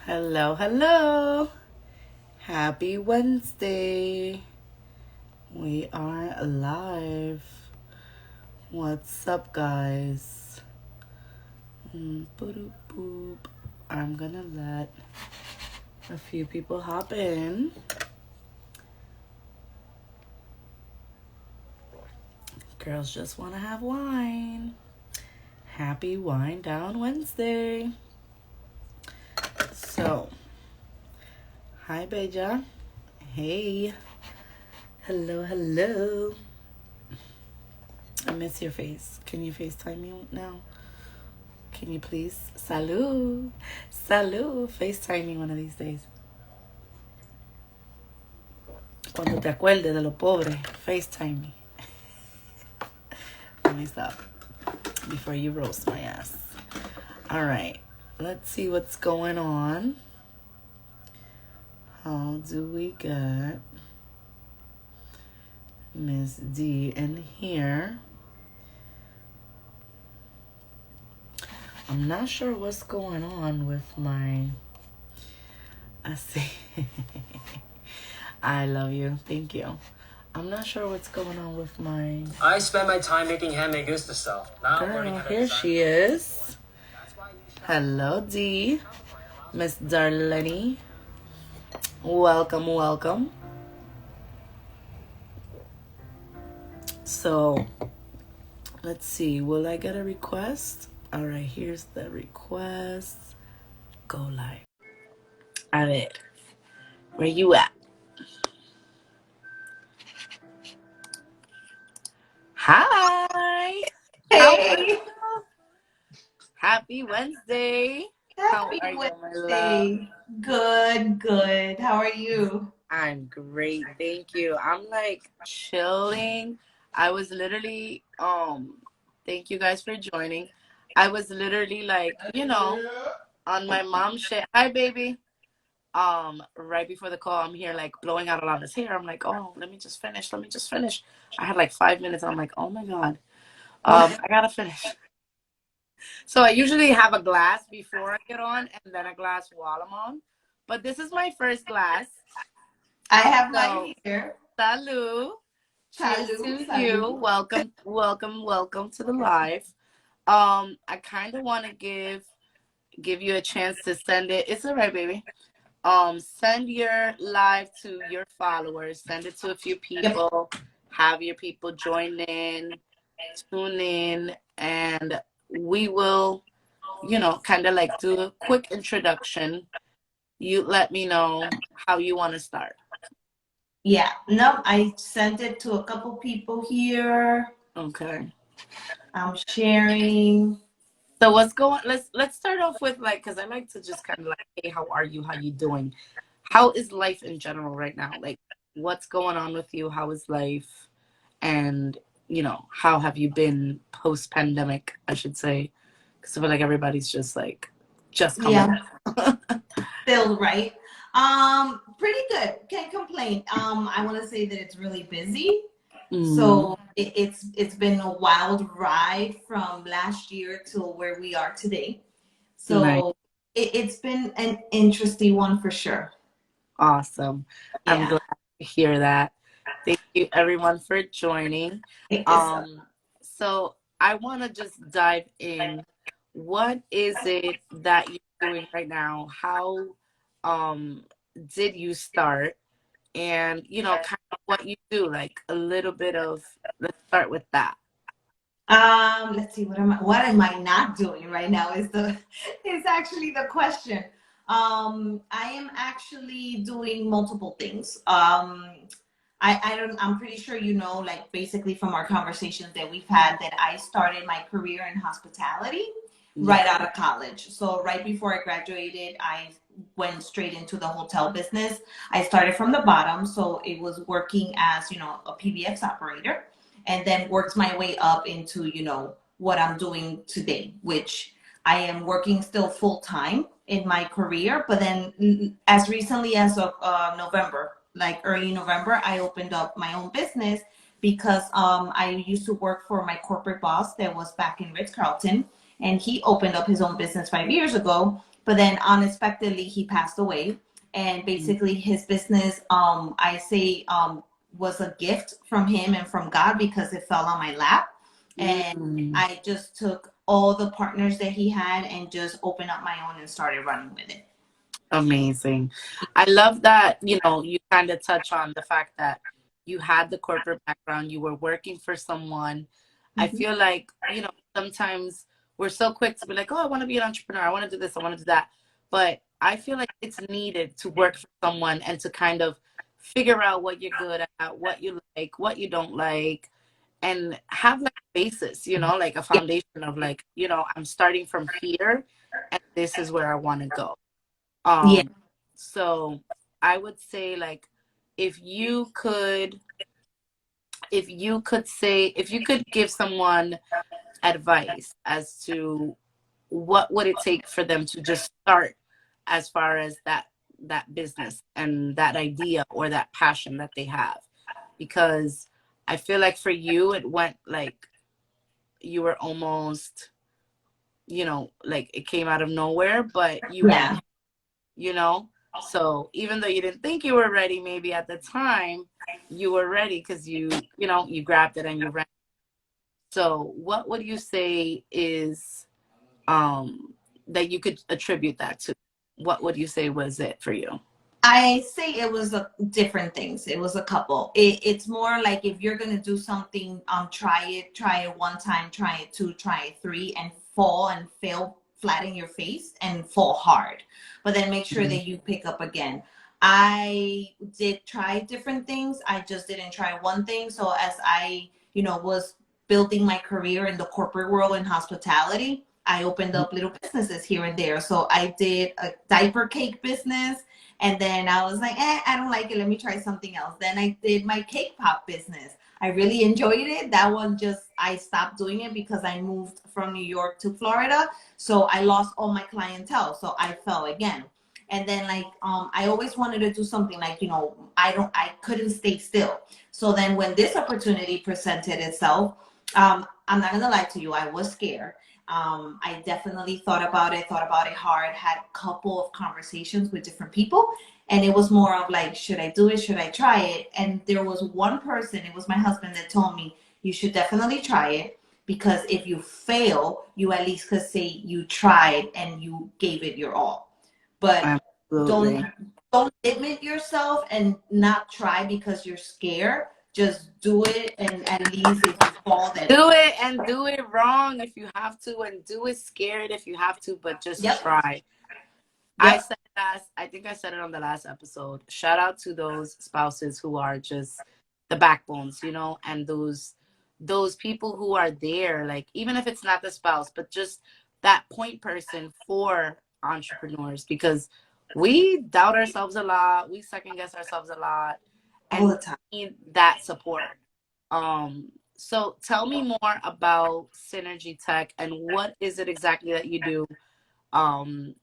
Hello, hello. Happy Wednesday. We are alive. What's up, guys? Boop, boop. I'm gonna let a few people hop in. Girls just want to have wine. Happy Wine Down Wednesday. So, hi, Beja. Hey. Hello, hello. I miss your face. Can you FaceTime me now? Can you please? Salud. Salud. FaceTime me one of these days. Cuando te acuerdes de lo pobre, FaceTime me. Let me stop before you roast my ass. All right. Let's see what's going on. How do we get Miss D in here? I'm not sure what's going on with my... I see. I love you. Thank you. I'm not sure what's going on with my... I spend my time making handmade goods to sell. Girl, here she is. Hello, D. Miss Darleny. Welcome, welcome. So, let's see. Will I get a request? All right, here's the request. Go live. A ver. Where you at? Hi. Hey. Happy Wednesday. Happy How are Wednesday. you, my love? Good. How are you? I'm great. Thank you. I'm like chilling. I was literally, thank you guys for joining. I was literally like, on my mom shit. Hi, baby. Right before the call, I'm here like blowing out a lot of his hair. I'm like, oh, let me just finish. I had like 5 minutes and I'm like, oh my God. I gotta finish. So I usually have a glass before I get on and then a glass while I'm on. But this is my first glass. I have So, mine here. salud. Cheers to Salud. you. Welcome to the live. I kind of want to give you a chance to send it. It's all right, baby. Send your live to your followers. Send it to a few people. Yep. Have your people join in, tune in, and we will, kind of like do a quick introduction. You let me know how you want to start. Yeah. No, I sent it to a couple people here. Okay. I'm sharing. So what's going? Let's start off with like, because I like to just kind of like, hey, how are you? How you doing? How is life in general right now? Like, what's going on with you? How is life? And how have you been post-pandemic? I should say, because I feel like everybody's just coming. Yeah. Still right. Pretty good. Can't complain. I want to say that it's really busy. So it's been a wild ride from last year to where we are today. So nice. It's been an interesting one for sure. Awesome. Yeah. I'm glad to hear that. Thank you everyone for joining. So I want to just dive in. What is it that you're doing right now? How did you start? And kind of what you do, like a little bit of, let's start with that. Let's see, what am I not doing right now is actually the question. I am actually doing multiple things. I'm pretty sure like basically from our conversations that we've had, that I started my career in hospitality right out of college. So right before I graduated, I went straight into the hotel business. I started from the bottom, so it was working as a PBX operator, and then worked my way up into what I'm doing today, which I am working still full time in my career. But then as recently as of November, like early November, I opened up my own business because I used to work for my corporate boss that was back in Ritz-Carlton, and he opened up his own business 5 years ago. But then unexpectedly, he passed away. And basically, his business, I say, was a gift from him and from God because it fell on my lap. And Mm. I just took all the partners that he had and just opened up my own and started running with it. Amazing. I love that, you kind of touch on the fact that you had the corporate background, you were working for someone. I Mm-hmm. feel like, sometimes we're so quick to be like, oh, I want to be an entrepreneur. I want to do this. I want to do that. But I feel like it's needed to work for someone and to kind of figure out what you're good at, what you like, what you don't like, and have like a basis, like a Yeah. foundation of like, I'm starting from here and this is where I want to go. Yeah. Um, so I would say like if you could if you could give someone advice as to what would it take for them to just start as far as that business and that idea or that passion that they have. Because I feel like for you it went like you were almost, like it came out of nowhere, but you were Yeah. you know? So even though you didn't think you were ready, maybe at the time you were ready because you grabbed it and you ran. So what would you say is that you could attribute that to? What would you say was it for you? I say it was different things. It was a couple. It's more like if you're gonna do something, try it one time, try it two, try it three, and fall and fail flat in your face and fall hard. But then make sure Mhm. that you pick up again. I did try different things. I just didn't try one thing. So as I, was building my career in the corporate world in hospitality, I opened up little businesses here and there. So I did a diaper cake business. And then I was like, I don't like it. Let me try something else. Then I did my cake pop business. I really enjoyed it. That one I stopped doing it because I moved from New York to Florida. So I lost all my clientele. So I fell again. And then I always wanted to do something like, I couldn't stay still. So then when this opportunity presented itself, I'm not gonna lie to you, I was scared. I definitely thought about it hard, had a couple of conversations with different people. And it was more of like, should I do it? Should I try it? And there was one person, it was my husband, that told me, you should definitely try it because if you fail, you at least could say you tried and you gave it your all. But don't Absolutely. don't limit yourself and not try because you're scared. Just do it, and at least if you fall, then Do it and do it wrong if you have to, and do it scared if you have to, but just yep, try. yep. I think I said it on the last episode. Shout out to those spouses who are just the backbones, and those people who are there, like even if it's not the spouse, but just that point person for entrepreneurs, because we doubt ourselves a lot, we second guess ourselves a lot, All and the time. we need that support. So tell me more about Synergy Tech and what is it exactly that you do? um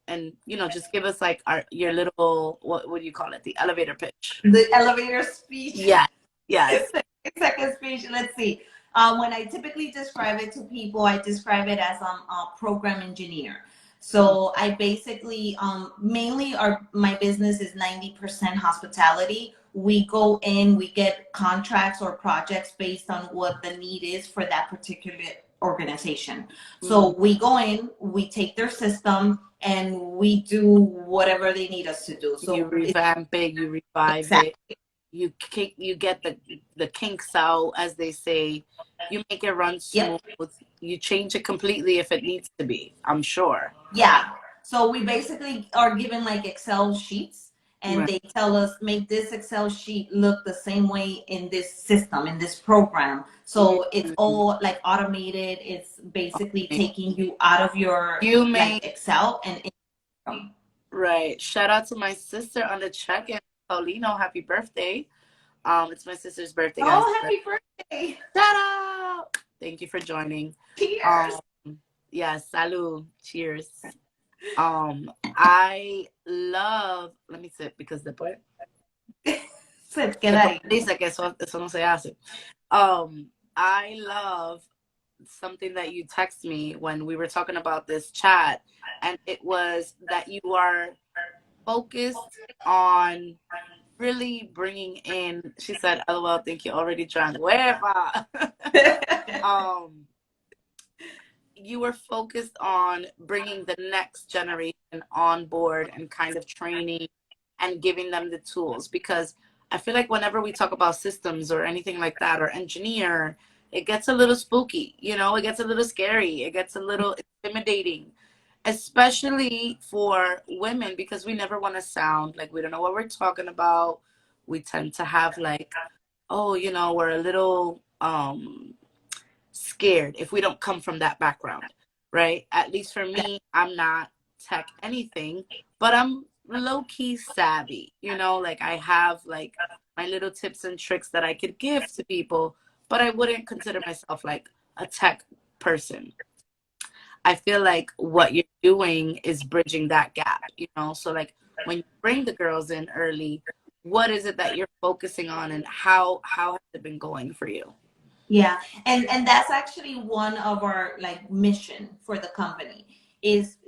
and just give us like your little, what do you call it, the elevator pitch. The elevator speech. Yeah, yes. 6 second speech. Let's see. When I typically describe it to people, I describe it as a program engineer. So I basically mainly my business is 90% hospitality. We go in, we get contracts or projects based on what the need is for that particular organization. So Mm. we go in, we take their system, and we do whatever they need us to do. You So it's revamp it, you revive it, exactly. you get the kinks out, as they say. You make it run Yep. smooth. You change it completely if it needs to be, I'm sure. Yeah. So we basically are given like Excel sheets, and Right. they tell us make this Excel sheet look the same way in this system, in this program. So it's Mhm. all like automated. It's basically Okay. taking you out of your You like make Excel and in. Right. Shout out to my sister on the check-in, Paulino. Happy birthday. It's my sister's birthday, guys. Oh, happy birthday. Shout out. Thank you for joining. Cheers. Um, yes, salud. Cheers. I love, let me sip because Se queda después ahí. dice que eso no se hace. I love something that you text me when we were talking about this chat, and it was that you are focused on really bringing in. She said, "LOL, think you already drank." Wherever. um, you were focused on bringing the next generation on board and kind of training and giving them the tools, because I feel like whenever we talk about systems or anything like that or engineer, it gets a little spooky, you know, it gets a little scary, it gets a little intimidating, especially for women, because we never want to sound like we don't know what we're talking about. We tend to have like, oh, you know, we're a little scared if we don't come from that background, right? At least for me, I'm not tech anything, but I'm low key savvy, you know, like I have like my little tips and tricks that I could give to people, but I wouldn't consider myself like a tech person. I feel like what you're doing is bridging that gap, you know? So like when you bring the girls in early, what is it that you're focusing on, and how has it been going for you? Yeah, and that's actually one of our like mission for the company is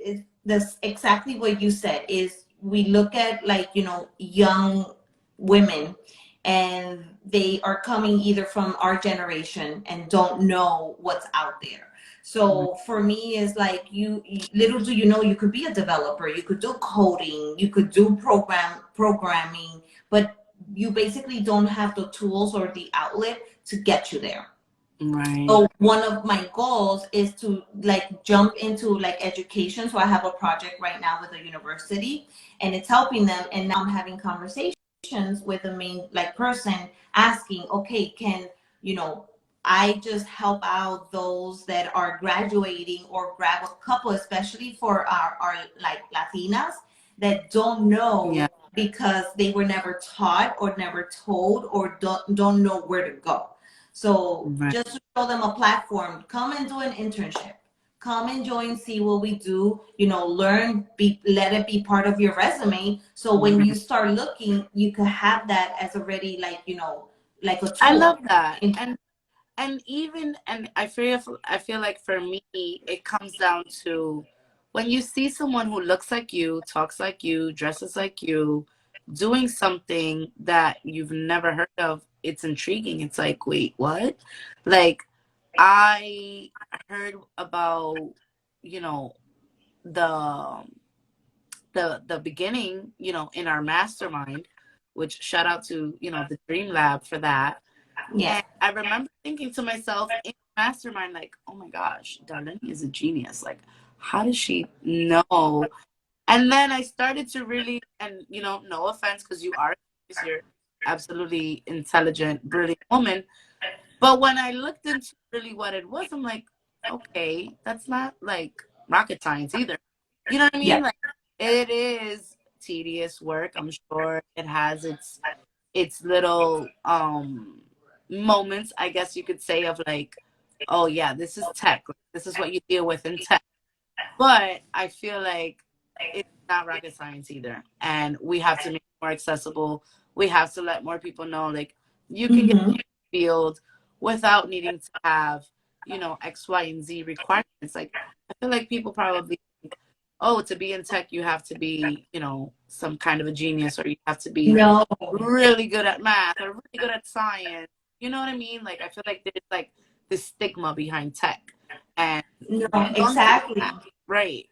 this exactly what you said is we look at like young women and they are coming either from our generation and don't know what's out there. So for me is like little do you know you could be a developer, you could do coding, you could do programming, but you basically don't have the tools or the outlet to get you there. Right. So one of my goals is to like jump into like education. So I have a project right now with a university and it's helping them. And now I'm having conversations with the main like person asking, okay, can, you know, I just help out those that are graduating or grab a couple, especially for our like Latinas that don't Yeah. know because they were never taught or never told or don't know where to go. So Right. just to show them a platform, come and do an internship. Come and join, see what we do, learn, let it be part of your resume. So when you Right. start looking, you could have that as already like, like a I love tool. that. And even, and I feel like for me it comes down to when you see someone who looks like you, talks like you, dresses like you, doing something that you've never heard of, it's intriguing. It's like, wait, what? Like, I heard about, you know, the the beginning, in our mastermind, which shout out to, the Dream Lab for that. Yeah. And I remember thinking to myself in mastermind, like, oh my gosh, Darleny is a genius. Like, how does she know? And then I started to really, and no offense, because you are, you're absolutely intelligent, brilliant woman. But when I looked into really what it was, I'm like, okay, that's not like rocket science either. You know what I mean? Yeah. Like, it is tedious work. I'm sure it has its little moments, I guess you could say, of like, oh yeah, this is tech. This is what you deal with in tech. But I feel like it's not rocket science either. And we have to make it more accessible. We have to let more people know, like, you can get Mm-hmm. field without needing to have, X, Y, and Z requirements. Like, I feel like people probably think, oh, to be in tech, you have to be, some kind of a genius, or you have to be No, really good at math or really good at science. You know what I mean? Like, I feel like there's like this stigma behind tech. And no, we don't need exactly. that. Right.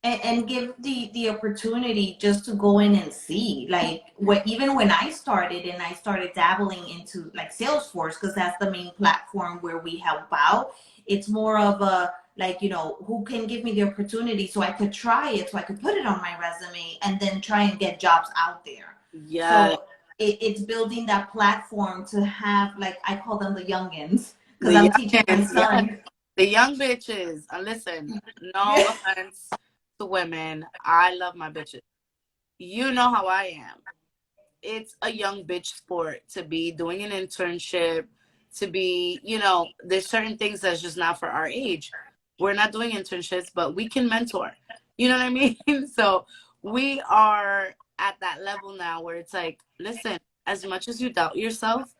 And give the opportunity just to go in and see like what even when I started and I started dabbling into like Salesforce because that's the main platform where we help out. It's more of a like who can give me the opportunity so I could try it so I could put it on my resume and then try and get jobs out there. Yeah. So it's building that platform to have like I call them the youngins because The I'm teaching my youngins, yeah. son. The young bitches. And listen, no offense to women. I love my bitches. You know how I am. It's a young bitch sport to be doing an internship, to be, there's certain things that's just not for our age. We're not doing internships, but we can mentor. You know what I mean? So we are at that level now where it's like, listen, as much as you doubt yourself,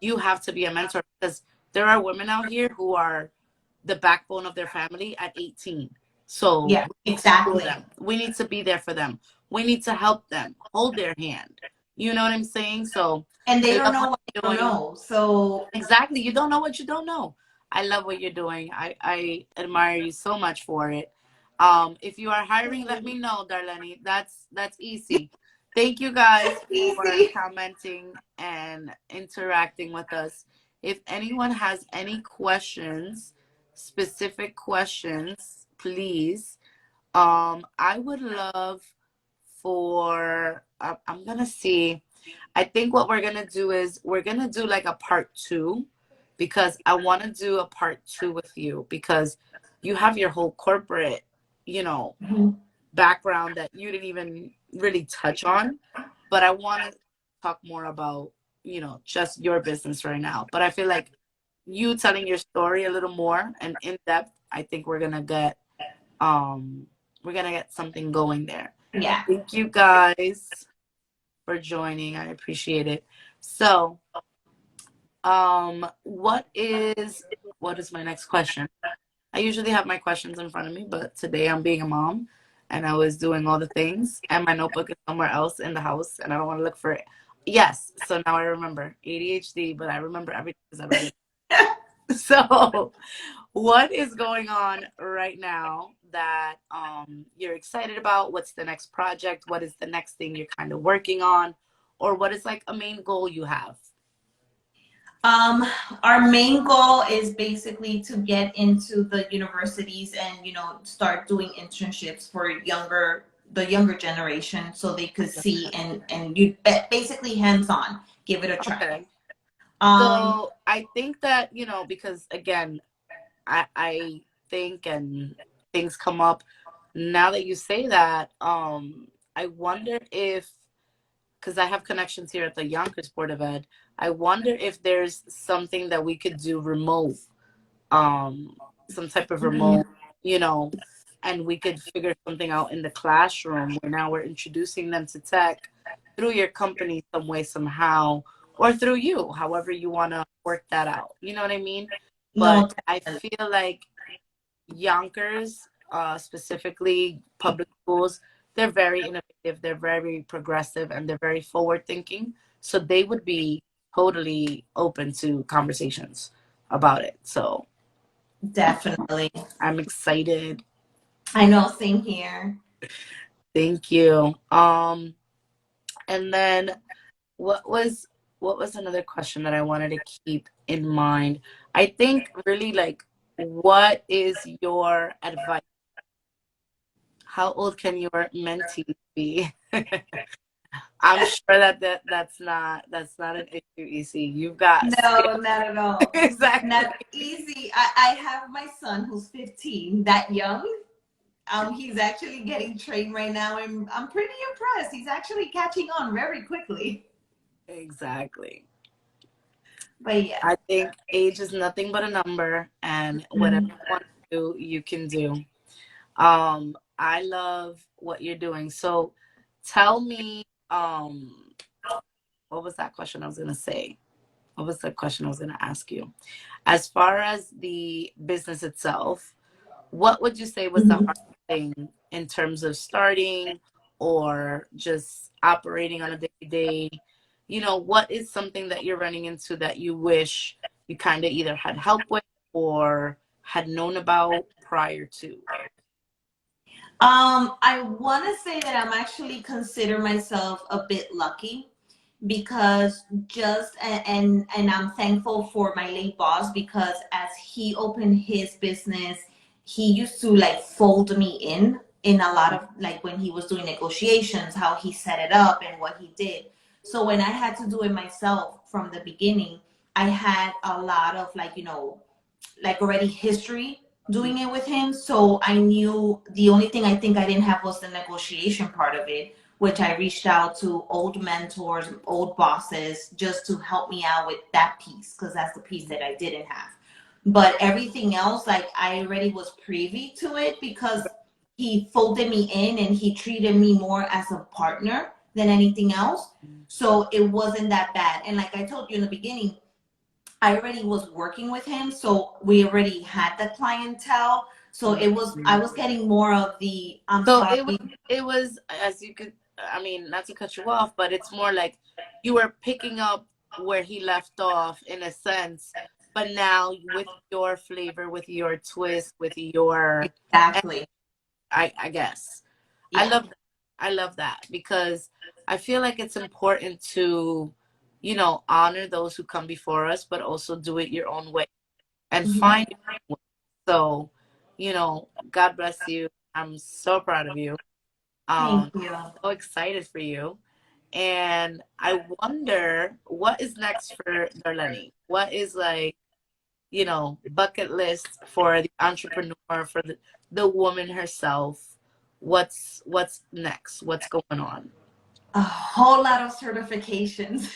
you have to be a mentor, because there are women out here who are the backbone of their family at 18. So Yeah, we need to show exactly. them. We need to be there for them. We need to help them, hold their hand. You know what I'm saying? So And they I don't love know what what they you're don't doing. know. So Exactly. You don't know what you don't know. I love what you're doing. I admire you so much for it. If you are hiring, let me know, Darleny. That's easy. Thank you guys for easy. commenting and interacting with us. If anyone has any questions, specific questions, please. I would love for I'm gonna see. I think what we're gonna do is we're gonna do like a part two, because I want to do a part two with you, because you have your whole corporate, you know, Mhm. background that you didn't even really touch on. But I want to talk more about, just your business right now. But I feel like you telling your story a little more and in depth, I think um we're gonna get something going there. Yeah. Thank you guys for joining. I appreciate it. So, what is my next question? I usually have my questions in front of me, but today I'm being a mom and I was doing all the things and my notebook is somewhere else in the house and I don't want to look for it. Yes, so now I remember ADHD, but I remember everything because I write it. So, what is going on right now that you're excited about? What's the next project? What is the next thing you're kind of working on? Or what is like a main goal you have? Um, our main goal is basically to get into the universities and, start doing internships for the younger generation so they could see and you basically hands on, give it a try. Okay. Um, So I think that, because again, I think and things come up now that you say that, I wonder if, because I have connections here at the Yonkers Board of Ed, I wonder if there's something that we could do remote, um, some type of remote, you know, and we could figure something out in the classroom where now we're introducing them to tech through your company some way, somehow, or through you, however you want to work that out. You know what I mean? But no, I feel like Yonkers, specifically public schools, they're very innovative, they're very progressive, and they're very forward thinking. So they would be totally open to conversations about it. So definitely. I'm excited. I know, same here. Thank you. And then what was what was another question that I wanted to keep in mind? I think really like, what is your advice? How old can your mentee be? I'm sure that's not an issue, EC. You've got No, skills. not at all. Exactly. Not easy. I have my son who's 15, that young. He's actually getting trained right now, and I'm pretty impressed. He's actually catching on very quickly. Exactly. But yeah. I think age is nothing but a number, and whatever you want to do, you can do. I love what you're doing. So tell me, what was that question I was gonna say? What was the question I was gonna ask you? As far as the business itself, what would you say was the Mhm. hardest thing in terms of starting or just operating on a day to day? What is something that you're running into that you wish you kind of either had help with or had known about prior to? I want to say that I'm actually consider myself a bit lucky because and I'm thankful for my late boss because as he opened his business, he used to like fold me in a lot of like when he was doing negotiations, how he set it up and what he did. So when I had to do it myself from the beginning, I had a lot of like already history doing it with him. So I knew the only thing I think I didn't have was the negotiation part of it, which I reached out to old mentors, old bosses, just to help me out with that piece, because that's the piece that I didn't have. But everything else, like I already was privy to it because he folded me in and he treated me more as a partner than anything else. So it wasn't that bad. And like I told you in the beginning, I already was working with him, so we already had the clientele. So it was, I Mhm. was getting more of the, I'm So sorry. it was, as you could, I mean, not to cut you off, but it's more like you were picking up where he left off in a sense, but now with your flavor, with your twist, with your, Exactly. I guess. I Yeah. love that. I love that because I feel like it's important to, honor those who come before us, but also do it your own way and Mhm. find your own way. So, God bless you. I'm so proud of you. Thank Um, you. so excited for you. And I wonder what is next for Darleny. What is like, bucket list for the entrepreneur, for the woman herself. What's next? What's going on? A whole lot of certifications.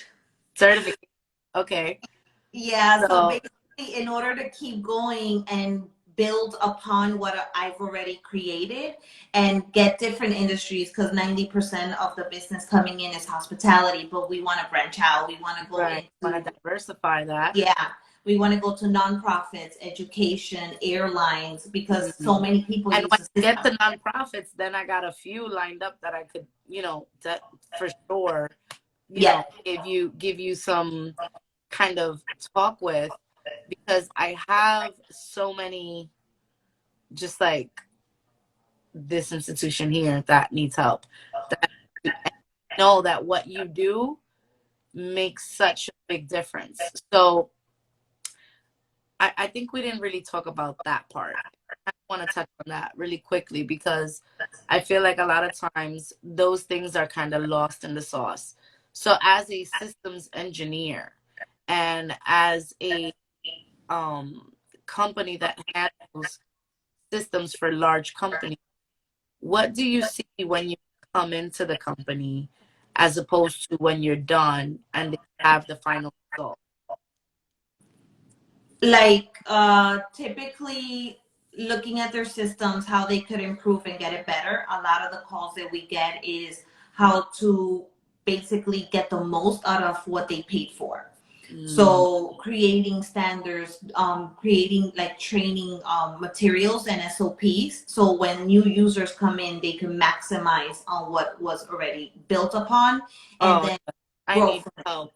Certification. Okay. Yeah, so So basically, in order to keep going and build upon what I've already created and get different industries, because 90% of the business coming in is hospitality, but we want to branch out. We want to go right. Want into, to diversify that. yeah, we want to go to nonprofits, education, airlines, because so Mhm. many people And use when the you get system. to nonprofits, then I got a few lined up that I could, that for sure, Yeah. give you some kind of talk with because I have so many just like this institution here that needs help. That and know that what you do makes such a big difference. So I think we didn't really talk about that part. I want to touch on that really quickly because I feel like a lot of times those things are kind of lost in the sauce. So as a systems engineer and as a um, company that handles systems for large companies, what do you see when you come into the company as opposed to when you're done and they have the final result? Like typically looking at their systems, how they could improve and get it better. A lot of the calls that we get is how to basically get the most out of what they paid for. Mm. So creating standards, creating like training materials and SOPs. So when new users come in, they can maximize on what was already built upon and Oh, then I grow need from help.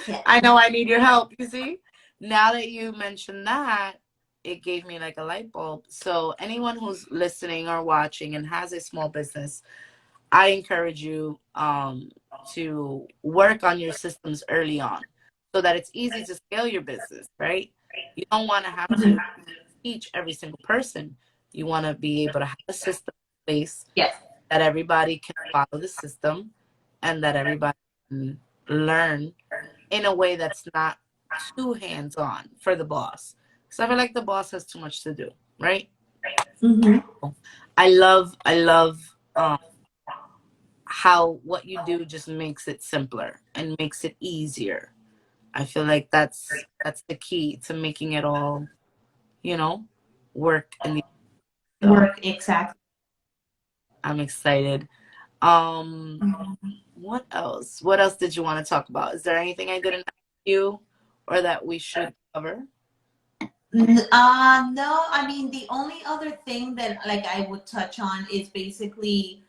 it. I know I need your help. You see, now that you mentioned that, it gave me like a light bulb. So, anyone who's listening or watching and has a small business, I encourage you to work on your systems early on so that it's easy to scale your business, right? You don't want to have to Yeah. teach every single person. You want to be able to have a system in place Yes. that everybody can follow the system and that everybody can learn in a way that's not too hands-on for the boss. Because I feel like the boss has too much to do, right? Mm-hmm. I love how what you do just makes it simpler and makes it easier. I feel like that's the key to making it all, you know, work in the so Work exactly. I'm excited. Um what else? What else did you want to talk about? Is there anything I didn't ask you or that we should cover? No, I mean the only other thing that like I would touch on is basically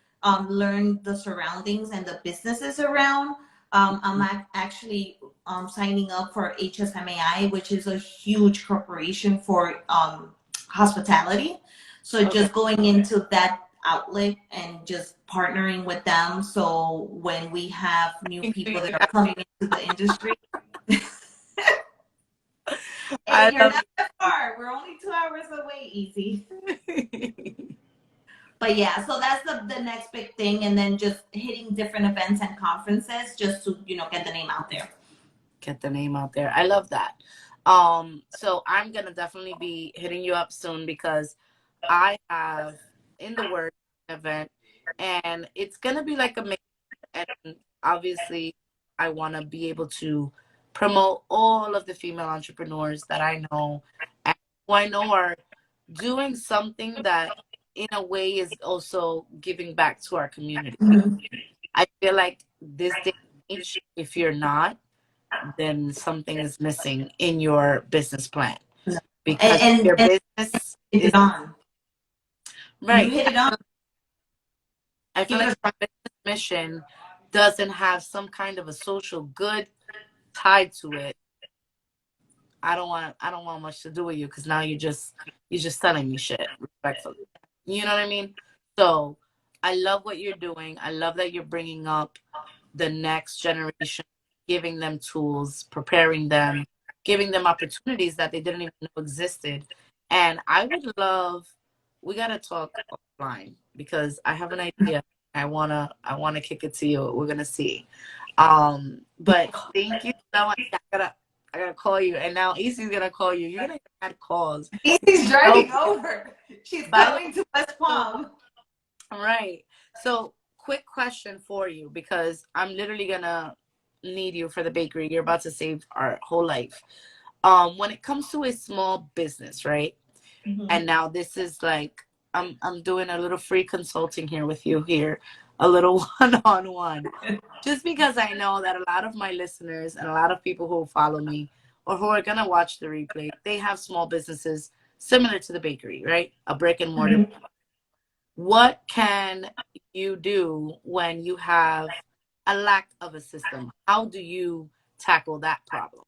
learn the surroundings and the businesses around. I'm actually signing up for HSMAI, which is a huge corporation for hospitality. So Okay. just going into that outlet and just partnering with them. So when we have new Do people that you are coming into the industry, hey, I you're love not that far. We're only 2 hours away, easy. it. But yeah, so that's the next big thing, and then just hitting different events and conferences just to get the name out there. Get the name out there. I love that. So I'm gonna definitely be hitting you up soon because I have in the work event and it's gonna be like a mix and obviously I wanna be able to promote all of the female entrepreneurs that I know and who I know are doing something that in a way is also giving back to our community. Mhm. I feel like this day and age, if you're not, then something is missing in your business plan, No. because your And business hit is it on. You right. hit it on. I feel Give like it if your business mission doesn't have some kind of a social good tied to it, I don't want much to do with you, because now you're just telling me shit, respectfully. You know what I mean? So I love what you're doing. I love that you're bringing up the next generation, giving them tools, preparing them, giving them opportunities that they didn't even know existed. And I would love, we gotta talk offline, because I have an idea. I wanna kick it to you. We're gonna see. But thank you so much. I gotta call you, and now Easie's gonna call you. You're gonna get calls. She's So, driving over. She's by the coming to West Palm. all right. So, quick question for you, because I'm literally gonna need you for the bakery. You're about to save our whole life. When it comes to a small business, right? And now this is like, I'm doing a little free consulting here with you here, a little one-on-one. Just because I know that a lot of my listeners and a lot of people who follow me or who are gonna watch the replay, they have small businesses similar to the bakery, right? A brick and mortar. Mhm. What can you do when you have a lack of a system? How do you tackle that problem?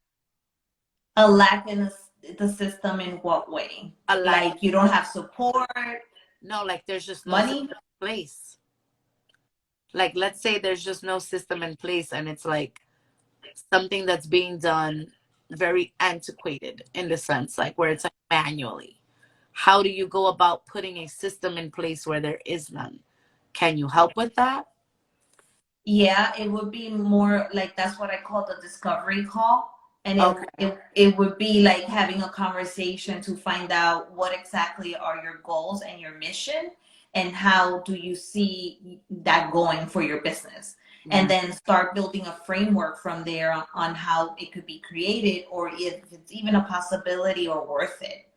A lack in the system in what way? A lack, Like you don't have support, no, like there's just no system money? in place. Like, let's say there's just no system in place, and it's like something that's being done very antiquated, in the sense like where it's like manually. How do you go about putting a system in place where there is none? Can you help with that? Yeah, it would be more like that's what I call the discovery call. And Okay. it would be like having a conversation to find out what exactly are your goals and your mission and how do you see that going for your business. And Mm, then start building a framework from there on how it could be created or if it's even a possibility or worth it.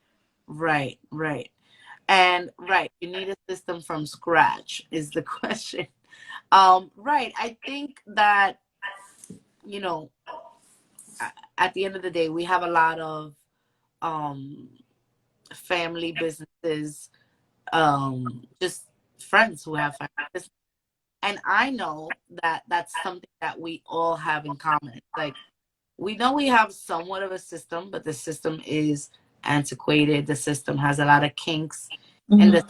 right, right. And right, you need a system from scratch is the question. Right. I think that, you know, at the end of the day, we have a lot of um family businesses, just friends who have family businesses. And I know that that's something that we all have in common. Like, we know we have somewhat of a system, but the system is antiquated. The system has a lot of kinks, and Mhm.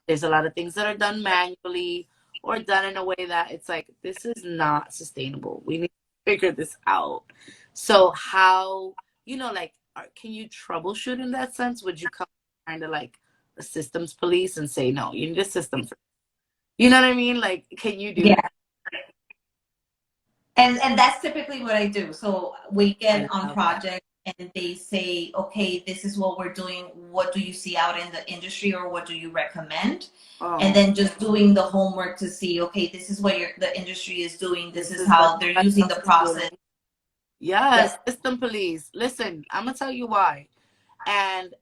there's a lot of things that are done manually or done in a way that it's like, this is not sustainable. We need to figure this out. So how, like, can you troubleshoot in that sense? Would you come kind of like a systems police and say, no, you need a system for, you know what I mean? Like, can you do that? Yeah. And that's typically what I do. So we I get on love that. projects and they say, okay, this is what we're doing. What do you see out in the industry or what do you recommend? And Oh, then just doing the homework to see, okay, this is what the industry is doing. This this is is what how they're everybody using else the is doing. process. Yes, Yep. system police. Listen, I'm gonna tell you why. And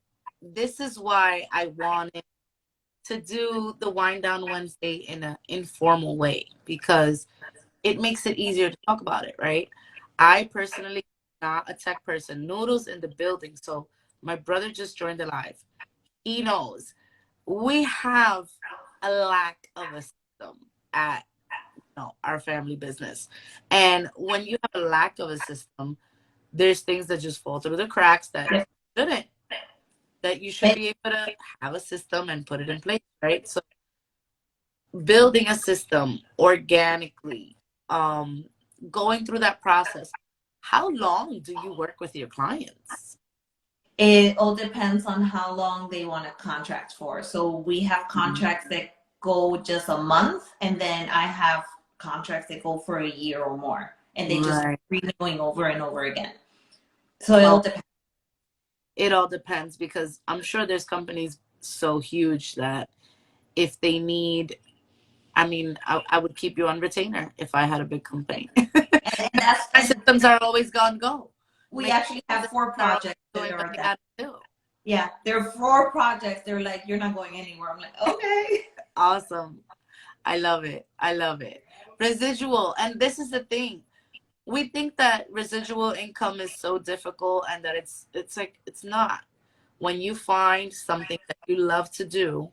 this is why I wanted to do the Wind Down Wednesday in an informal way, because it makes it easier to talk about it, right? I personally am not a tech person. Noodles in the building. So my brother just joined the live. He knows we have a lack of a system at our family business. And when you have a lack of a system, there's things that just fall through the cracks that Yep. shouldn't, that you should be able to have a system and put it in place, right? So building a system organically, um, going through that process. How long do you work with your clients? It all depends on how long they want a contract for. So we have Mhm. contracts that go just a month, and then I have contracts that go for a year or more, and they just Right. renewing over and over again. So it all Oh, depends. it all depends, because I'm sure there's companies so huge that if they need, I mean, I would keep you on retainer if I had a big company. And that's My and systems are always gone go. we Make actually have systems four are always projects that doing what are they that. got to do. Yeah, there are four projects. They're like, you're not going anywhere. I'm like, okay. Awesome. I love it. I love it. Residual. And this is the thing. we think that residual income is so difficult and that it's like it's not. When you find something that you love to do,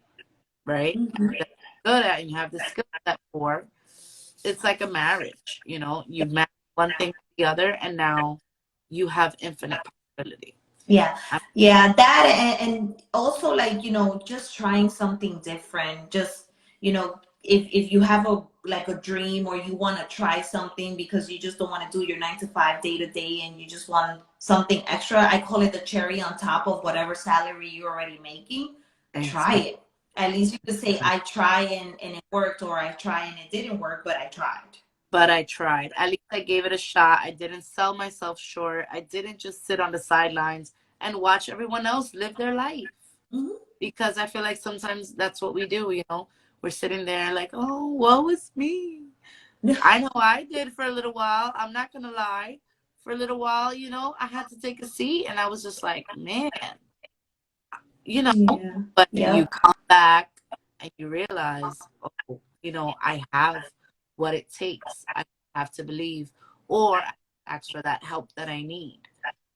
right? Mhm. That you're good at and you have the skill set for, it's like a marriage, you've married one thing to the other and now you have infinite possibility. Yeah, I'm, yeah, that and also like, just trying something different. Just, if you have a like a dream or you want to try something because you just don't want to do your 9 to 5 day to day and you just want something extra, I call it the cherry on top of whatever salary you're already making. Try exactly. it. At least you could say I try and it worked, or I try and it didn't work, but I tried. But I tried. At least I gave it a shot. I didn't sell myself short. I didn't just sit on the sidelines and watch everyone else live their life. Hmm. Because I feel like sometimes that's what we do. We're sitting there like, oh, woe is me. I know I did for a little while. I'm not going to lie. For a little while, I had to take a seat and I was just like, man, you know, Yeah. but you Yep. come back and you realize, oh, I have what it takes. I have to believe, or ask for that help that I need.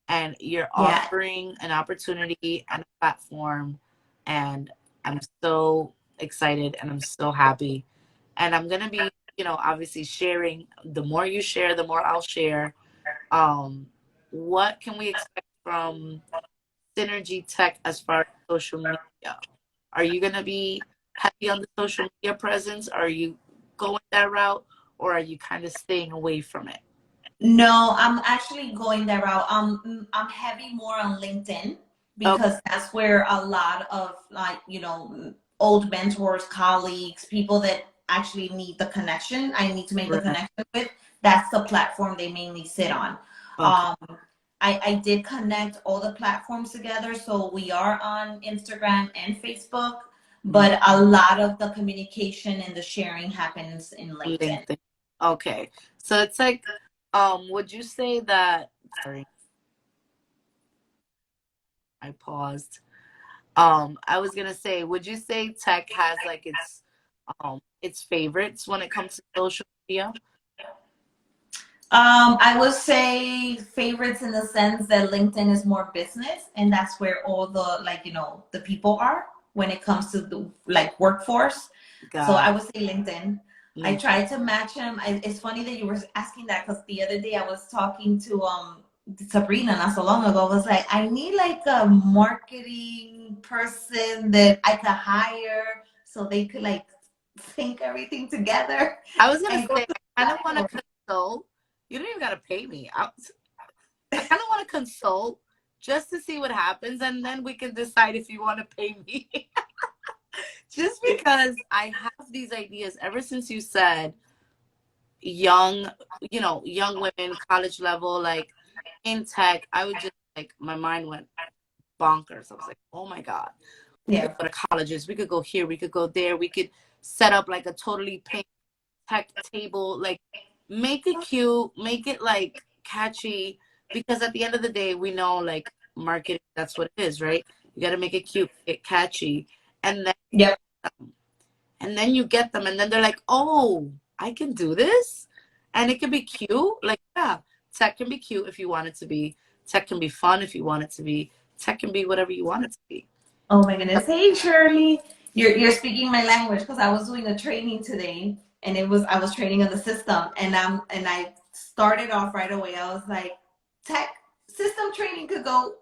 And you're Yeah. offering an opportunity and a platform, and I'm so excited and I'm so happy. And I'm gonna be, obviously sharing. The more you share, the more I'll share. Um, what can we expect from Synergy Tech as far as social media? Are you going to be heavy on the social media presence? Are you going that route or are you kind of staying away from it? No, I'm actually going that route. I'm heavy more on LinkedIn Okay. because that's where a lot of like, old mentors, colleagues, people that actually need the connection, I need to make the Right. connection with. That's the platform they mainly sit on. Okay. Um, I did connect all the platforms together. So we are on Instagram and Facebook, Mm, but a lot of the communication and the sharing happens in LinkedIn. LinkedIn. Okay. So it's like, would you say that, sorry, I paused. I was gonna say, would you say tech has like its favorites when it comes to social media? I would say favorites in the sense that LinkedIn is more business, and that's where all the like the people are when it comes to the like workforce. So God, I would say LinkedIn. I LinkedIn. tried to match him. It's funny that you were asking that because the other day I was talking to Sabrina not so long ago. I was like, I need like a marketing person that I could hire so they could like think everything together I was gonna and go say, to the I kind of want platform. to consult. You don't even gotta pay me. I kind of want to consult just to see what happens, and then we can decide if you want to pay me. Just because I have these ideas ever since you said young, young women, college level, like in tech, I would just like my mind went bonkers. I was like, oh my God, we could Yeah. go to colleges, we could go here, we could go there, we could set up like a totally pink tech table, like make it cute, make it like catchy, because at the end of the day, we know like marketing, that's what it is, right? You got to make it cute, make it catchy, and then Yep. you get them, and then they're like, oh, I can do this, and it can be cute. Like, yeah, tech can be cute if you want it to be. Tech can be fun if you want it to be. Tech can be whatever you want it to be. Oh my goodness. Hey Shirley. You're speaking my language because I was doing a training today and I was training on the system and I started off right away. I was like, tech system training could go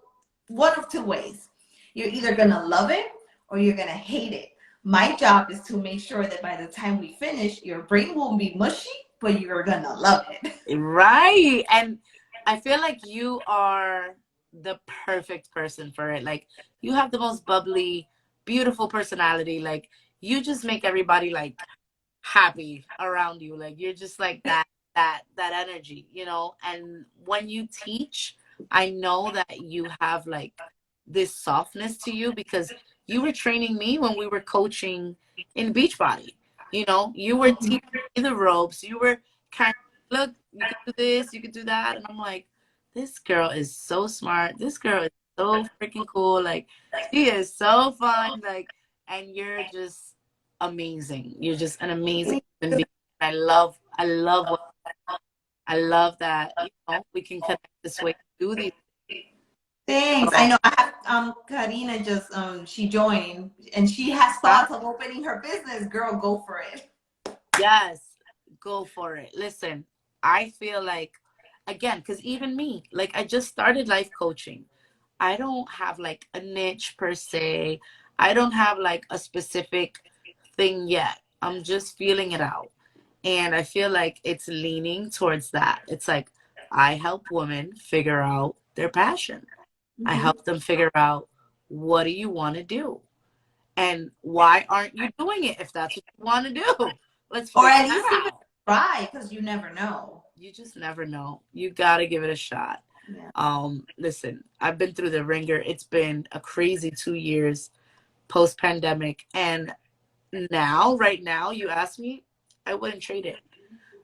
one of two ways. You're either gonna love it or you're gonna hate it. My job is to make sure that by the time we finish, your brain won't be mushy, but you're gonna love it. Right. And I feel like you are the perfect person for it. Like you have the most bubbly, beautiful personality. Like you just make everybody like happy around you. Like you're just like that energy. And when you teach, I know that you have like this softness to you because you were training me when we were coaching in Beachbody. You were teaching me the ropes. You were kind of, look, you can do this, you can do that. And I'm like, this girl is so smart. This girl is so freaking cool. Like she is so fun. Like, and you're just amazing. You're just an amazing human being. I love what I love that, we can connect this way to do these. Thanks. I So, know I have Karina just she joined and she has ah, thoughts of opening her business. Girl, go for it. yes, go for it. Listen, I feel like, again, because even me, like I just started life coaching. I don't have like a niche per se. I don't have like a specific thing yet. I'm just feeling it out. And I feel like it's leaning towards that. It's like I help women figure out their passion. I Mm-hmm. help them figure out, what do you want to do? And why aren't you doing it if that's what you want to do? Let's Or figure at that least even out. try, because you never know. You just never know. You got to give it a shot. Yeah. Listen, I've been through the ringer. It's been a crazy 2 years post pandemic. And now, right now, you ask me, I wouldn't trade it.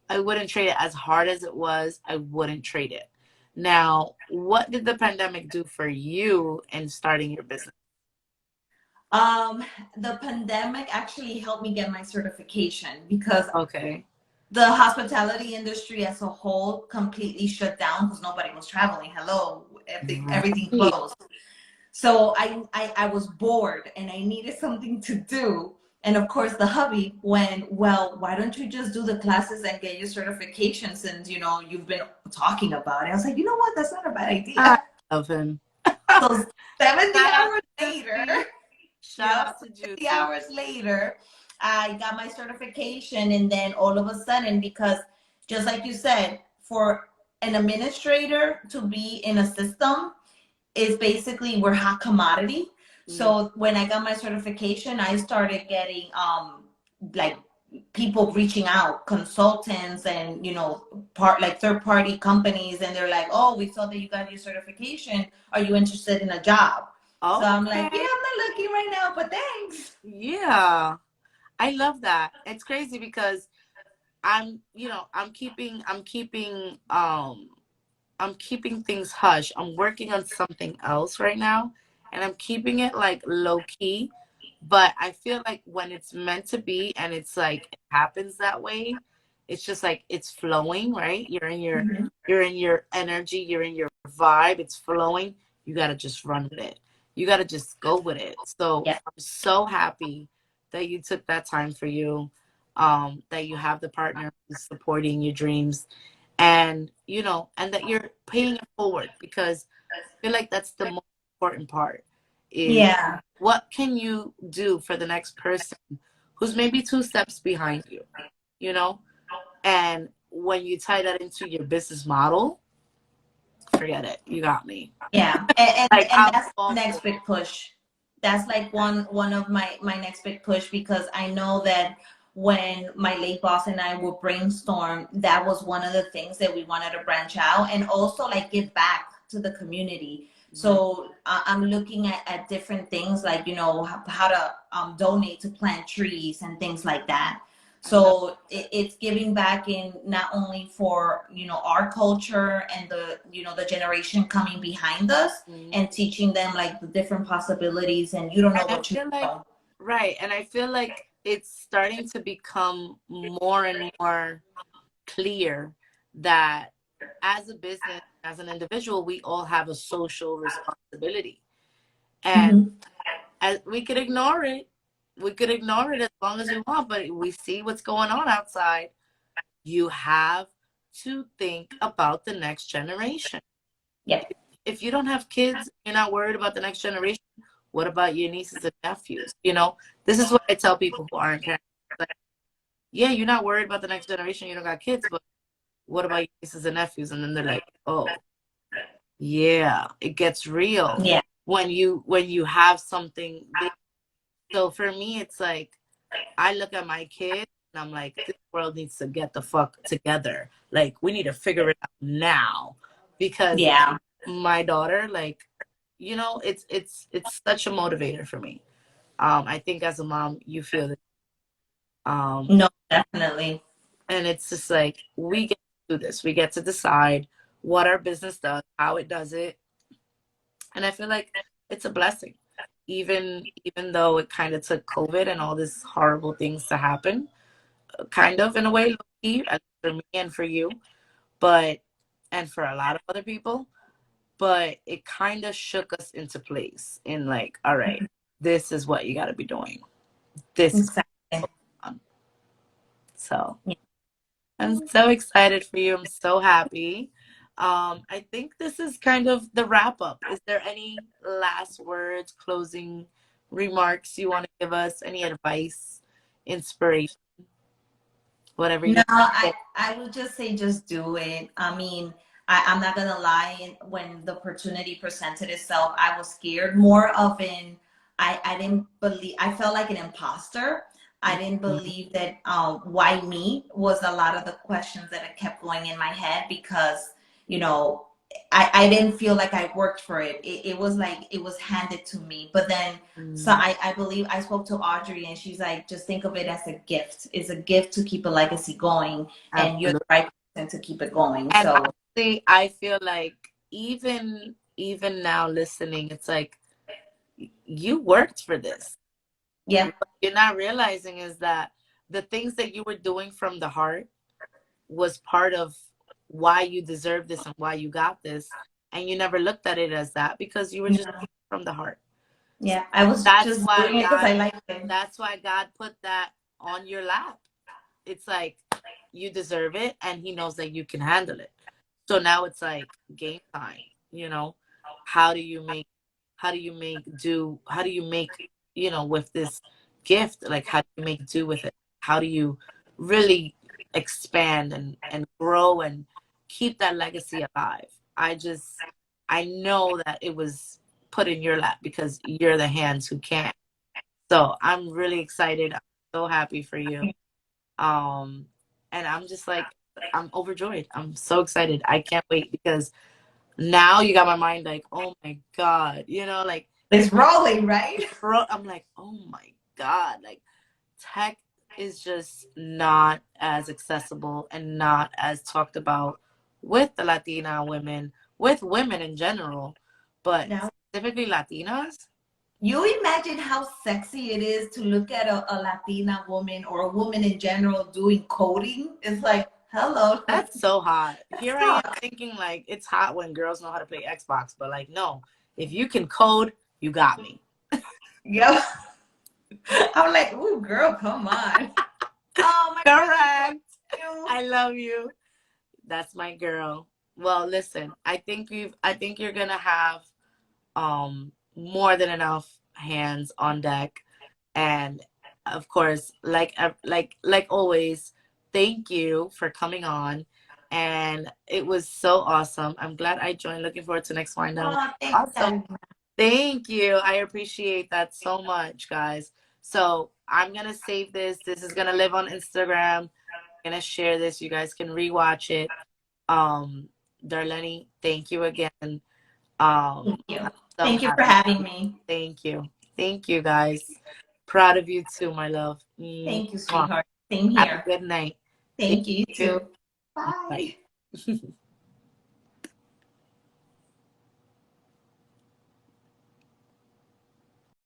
I wouldn't trade it as hard as it was. I wouldn't trade it. Now, what did the pandemic do for you in starting your business? Um, the pandemic actually helped me get my certification because Okay. the hospitality industry as a whole completely shut down because nobody was traveling. Hello, everything Right. closed. So I was bored and I needed something to do. And of course, the hubby went, well, why don't you just do the classes and get your certification since, you've been talking about it. I was like, you know what? That's not a bad I idea. love him. So 70 Shout out hours to later, Juicy. Shout yep, out to 70 Juicy. hours later, I got my certification. And then all of a sudden, because just like you said, for an administrator to be in a system, is basically we're hot commodity. Mm. So when I got my certification, I started getting like people reaching out, consultants and third party companies, and they're like, oh, we saw that you got your certification. Are you interested in a job? So I'm like, yeah, Okay. I'm not looking right now, but thanks. Yeah. I love that. It's crazy because I'm keeping things hush. I'm working on something else right now, and I'm keeping it like low key. But I feel like when it's meant to be and it's like it happens that way, it's just like it's flowing, right? Mhm. You're in your energy, you're in your vibe, it's flowing. You gotta just run with it. You gotta just go with it. So Yeah. I'm so happy that you took that time for you, that you have the partner who's supporting your dreams, and and that you're paying it forward, because I feel like that's the most important part, is Yeah. what can you do for the next person who's maybe two steps behind you, you know and when you tie that into your business model, forget it, you got me. Yeah, and, Like, and I'm that's the all for next big push. That's like one of my next big push, because I know that when my late boss and I would brainstorm, that was one of the things that we wanted to branch out and also like give back to the community. it. So I'm looking at different things like how to donate to plant trees and things like that. I love So it's giving back in not only for our culture and the generation coming behind us, it. and teaching them like the different possibilities, and you don't And know I what you feel like, know. right, and I feel like it's starting to become more and more clear that as a business, as an individual, we all have a social responsibility. And Mhm. as we could ignore it, we could ignore it as long as we want, but we see what's going on outside. You have to think about the next generation. Yep. If you don't have kids, you're not worried about the next generation. What about your nieces and nephews? This is what I tell people who aren't parents. Like, yeah, you're not worried about the next generation. You don't got kids, but what about your nieces and nephews? And then they're like, oh, yeah, it gets real Yeah. when you have something big. So for me, it's like I look at my kids and I'm like, this world needs to get the fuck together. Like, we need to figure it out now, because Yeah. my daughter, like, it's such a motivator for me. I think as a mom, you feel it. Um, No, definitely. and it's just like we get to do this. We get to decide what our business does, how it does it, and I feel like it's a blessing. Even though it kind of took COVID and all these horrible things to happen, kind of in a way, low-key, at least for me and for you. and for a lot of other people, but it kind of shook us into place in like, all right, this is what you got to be doing. This is Exactly. fun. So Yeah. I'm so excited for you. I'm so happy. I think this is kind of the wrap up. Is there any last words, closing remarks you want to give us? Any advice, inspiration, whatever No, you want I would just say just do it. I mean, I'm not gonna lie. When the opportunity presented itself, I was scared more of I didn't believe. I felt like an imposter. I to didn't say. believe that why me was a lot of the questions that I kept going in my head because you know I didn't feel like I worked for it. It was like it was handed to me. But then so Mm, I believe I spoke to Audrey and she's like, just think of it as a gift. It's a gift to keep a legacy going, and you're the absolutely. right person to keep it going. And So honestly, I feel like even now listening, it's like you worked for this. yeah, What you're not realizing is that the things that you were doing from the heart was part of why you deserve this and why you got this. And you never looked at it as that because you were just no, from the heart. So yeah, I was that's just why doing it because God I liked it. that's why God put that on your lap. It's like you deserve it and he knows that you can handle it. So now it's like game time, you know. How do you make how do you make, with this gift, like how do you make do with it? How do you really expand and grow and keep that legacy alive? I know that it was put in your lap because you're the hands who can. So I'm really excited. I'm so happy for you. Um, and I'm just like, I'm overjoyed. I'm so excited. I can't wait because now you got my mind like, oh my God, like It's rolling, right? I'm like, oh my God, like tech is just not as accessible and not as talked about with the Latina women, with women in general, but Now, specifically Latinas. you imagine how sexy it is to look at a Latina woman or a woman in general doing coding. It's like, hello, That's so hot. let's Here I am talk. thinking like it's hot when girls know how to play Xbox, but like no, if you can code, you got me. Yep. I'm like, ooh, girl, come on. Oh, my brother's for Correct. you. I love you. That's my girl. Well, listen, I think you're gonna have more than enough hands on deck. And of course, like always, thank you for coming on. And it was so awesome. I'm glad I joined. Looking forward to next wind down. Oh, thanks, Awesome. Darleny. Thank you. I appreciate that so much, guys. So I'm gonna save this. This is gonna live on Instagram. I'm gonna share this. You guys can rewatch it. Um, Darleny, thank you again. Thank you. I'm so Thank you for happy. having me. Thank you. Thank you, guys. Proud of you too, my love. Thank you, Mwah. sweetheart. Same Have a here. good night. Thank Thank you, you you. too. Bye. Bye.